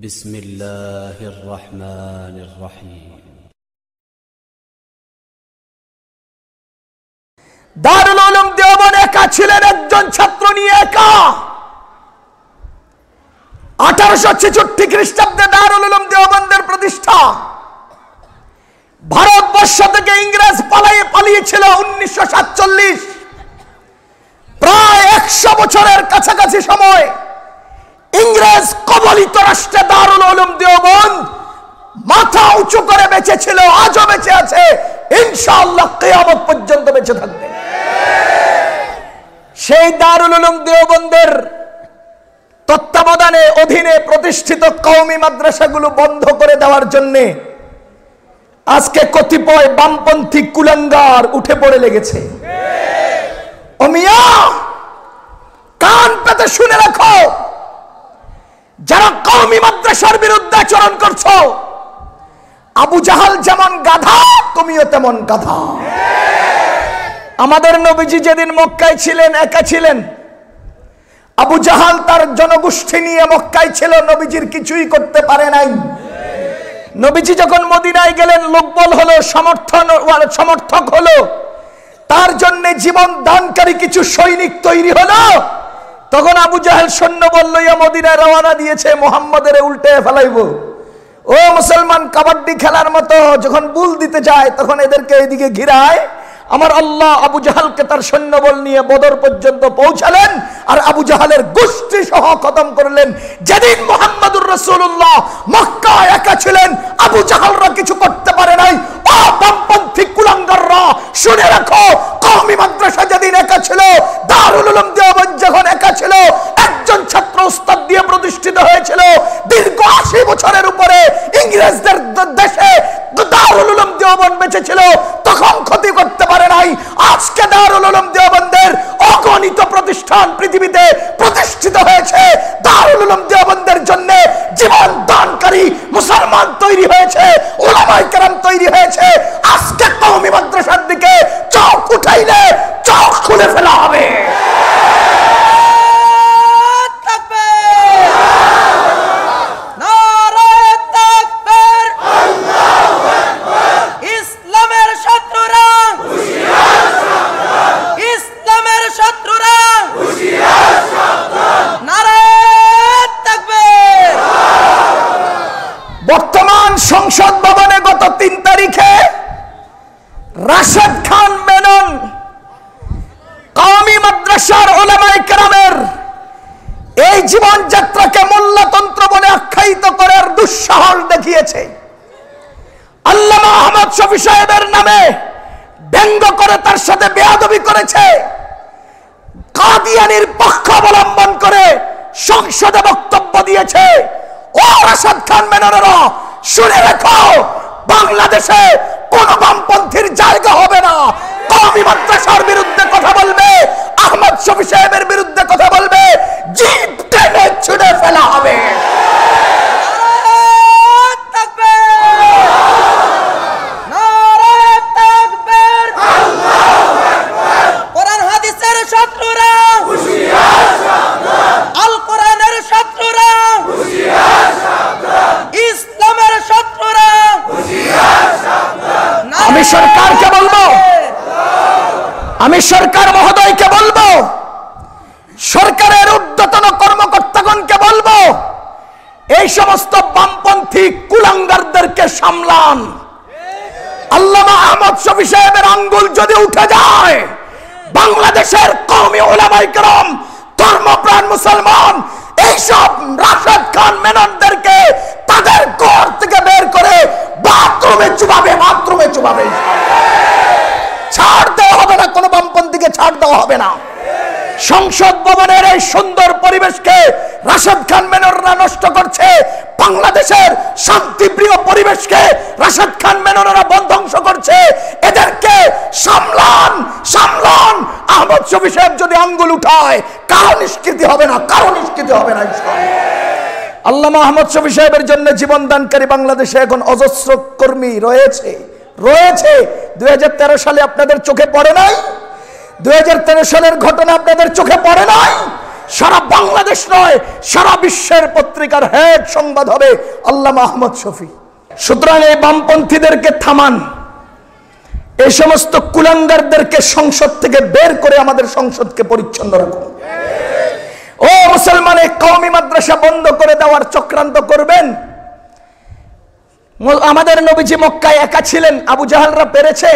বিসমিল্লাহির রহমানির রহিম। দারুল উলুম দেওবন্দ একা ছিলেন, একজন ছাত্র নিয়ে একা। 1866 খ্রিস্টাব্দে দারুল উলুম দেওবন্দের প্রতিষ্ঠা। ভারতবর্ষ থেকে ইংরেজ পালিয়েছিল 1947। প্রায় 100 বছরের কাছাকাছি সময় ইংরেজ কবলিত রাষ্ট্রে দারুল উলুম দেওবন্দ মাথা উঁচু করে বেঁচে ছিল, আজও বেঁচে আছে, ইনশাআল্লাহ কিয়ামত পর্যন্ত বেঁচে থাকবে। সেই দারুল উলুম দেওবন্দের তত্ত্বাবধানে অধীনে প্রতিষ্ঠিত কওমি মাদ্রাসাগুলো বন্ধ করে দেওয়ার জন্য আজকে কতিপয় বামপন্থী কুলাঙ্গার উঠে পড়ে লেগেছে। ও মিয়া, কান পেতে শুনে রাখো, যারা কওমি মাদ্রাসার বিরুদ্ধে আচরণ করছো, আবু জাহাল যেমন গাধা, তুমিও তেমন গাধা। আমাদের নবীজি যেদিন মক্কায় ছিলেন, একা ছিলেন। আবু জাহাল তার জনগোষ্ঠী নিয়ে মক্কায় ছিল, নবীজির কিছুই করতে পারে নাই। নবীজি যখন মদিনায় গেলেন, লোকবল হলো, সমর্থক হলো, তার জন্য জীবন দানকারী কিছু সৈনিক তৈরি হলো। তখন আবু জাহেল সৈন্যবল লইয়া মদিনায় রওনা দিয়েছে, মুহাম্মাদের উল্টে ফেলাইব। ও মুসলমান, কাবাডি খেলার মতো যখন বুল দিতে যায়, তখন এদেরকে এদিকে ঘিরায়। আমার আল্লাহ আবু জাহালকে তার সৈন্যবল নিয়ে বদর পর্যন্ত পৌঁছালেন, আর আবু জাহালের গোষ্ঠী সহ খতম করলেন। যেদিন মুহাম্মদুর রাসূলুল্লাহ মক্কায় একা ছিলেন, আবু জাহালরা কিছু করতে পারে নাই। ও বামপন্থী কুলাঙ্গাররা, শুনে রাখো, কওমি মাদ্রাসা যেদিন একা ছিল, দারুল উলুম দেওবন্দ যখন একা ছিল, একজন ছাত্র উস্তাদ দিয়ে প্রতিষ্ঠিত হয়েছিল। দীর্ঘ 80 বছরের উপরে ইংরেজদের দেশে দারুল উলুম দেওবন্দ বেঁচে ছিল, তখন ক্ষতি করতে পারে নাই। আজকে দারুল উলুম দেওবন্দের অগণিত প্রতিষ্ঠান পৃথিবীতে প্রতিষ্ঠিত হয়েছে। দারুল উলুম দেওবন্দের জন্য জীবন দানকারী মুসলমান তৈরি হয়েছে, উলামায়ে কেরাম তৈরি হয়েছে। আজকে কওমি মাদ্রাসার দিকে চোখ উঠাইলে চোখ খুলে ফেলা হবে। বর্তমান সংসদ ভবনে গত 3 তারিখে রাশেদ খান মেনন কওমি মাদ্রাসার উলামায়ে কেরামের এই জীবনযাত্রাকে মোল্লাতন্ত্র বলে আখ্যায়িত করার দুঃসাহস দেখিয়েছে। আল্লামা আহমদ শফি সাহেবের নামে ব্যঙ্গ করে তার সাথে বেয়াদবি করেছে। কাদিয়ানির পক্ষ অবলম্বন করে সংসদে বক্তব্য দিয়েছে। ও রাশেদ খান মেননেরা, শুনে রাখো, বাংলাদেশে কোন বামপন্থীর জায়গা হবে না। কওমি মাদ্রাসার বিরুদ্ধে কথা বলবে, আহমদ শফি সাহেবের বিরুদ্ধে কথা বলবে, জিভ টেনে ছুঁড়ে ফেলা হবে। কোরআন হাদিসের শত্রুরা হুঁশিয়ার, সাবধান। আল কোরআনের শত্রুরা হুঁশিয়ার, সাবধান। ইসলামের শত্রুরা হুঁশিয়ার, সাবধান। আমি সরকারকে বলবো, আমি সরকার মহোদয়কে বলবো, সরকারের ঊর্ধ্বতন কর্মকর্তাগণকে বলবো, এই সমস্ত বামপন্থী কুলাঙ্গারদেরকে সামলান। আল্লামা আহমদ শফি সাহেবের আঙ্গুল যদি উঠে যায়, বাংলাদেশের কওমি উলামায়ে কেরাম, ধর্মপ্রাণ মুসলমান, এইসব রাশেদ খান মেননদেরকে তাদের ঘর থেকে বের করে বাথরুমে চুবাবে, বাথরুমে চুবাবে। ছাড় দেওয়া হবে না, কোনো বামপন্থীকে ছাড় দেওয়া হবে না। সংসদ ভবনের এই সুন্দর পরিবেশকে রাশেদ খান মেননরা নষ্ট করছে। বাংলাদেশের শান্তিপ্রিয় পরিবেশকে রাশেদ খান মেননরা ধ্বংস করছে। এদেরকে সামলান, সামলান। আহমদ শফি সাহেব যদি আঙ্গুল উঠায়, কারো নিষ্কৃতি হবে না, কারো নিষ্কৃতি হবে না। আল্লামা আহমদ শফি সাহেবের জন্য জীবন দানকারী বাংলাদেশে এখন অজস্র কর্মী রয়েছে। 2013 সালে আপনাদের চোখে পড়ে নাই? 2013 সালের ঘটনা আপনাদের চোখে পড়ে নাই? সারা বাংলাদেশ নয়, সারা বিশ্বের পত্রিকার হেড সংবাদ হবে আল্লামা আহমদ শফি। সুতরাং এই বামপন্থীদেরকে থামান, এই সমস্ত কুলাঙ্গারদেরকে সংসদ থেকে বের করে আমাদের সংসদকে পরিচ্ছন্ন রাখুন। ও মুসলমান, এই কওমি মাদ্রাসা বন্ধ করে দেওয়ার চক্রান্ত করবেন। আমাদের নবীজি মক্কায় একা ছিলেন, আবু জাহালরা পেরেছে?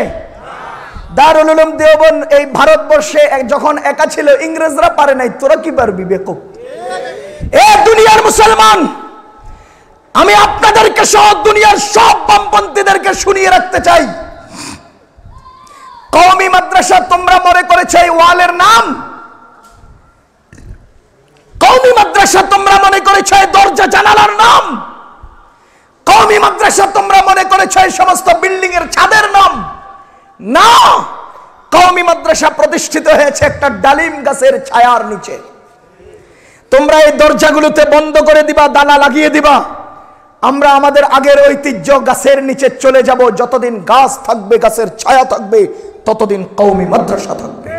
দারুল উলুম দেওবন্দ এই ভারতবর্ষে যখন একা ছিল, ইংরেজরা পারে নাই, তোরা কি পারবি বেকুব? এ দুনিয়ার মুসলমান, আমি আপনাদেরকে সহ দুনিয়ার সব বামপন্থীদেরকে শুনিয়ে রাখতে চাই, কওমি মাদ্রাসা তোমরা মনে করেছো এই ওয়ালের নাম, কওমি মাদ্রাসা তোমরা মনে করেছো এই দরজা জানালার নাম, কওমি মাদ্রাসা তোমরা মনে করেছো এই সমস্ত বিল্ডিং এর ছাদের নাম। না, কওমি মাদ্রাসা প্রতিষ্ঠিত হয়েছে একটা ডালিম গাছের ছায়ার নিচে। তোমরা এই দরজাগুলোতে বন্ধ করে দিবা, দানা লাগিয়ে দিবা, আমরা আমাদের আগের ঐতিহ্য গাছের নিচে চলে যাব। যতদিন গাছ থাকবে, গাছের ছায়া থাকবে, ততদিন কওমি মাদ্রাসা থাকবে।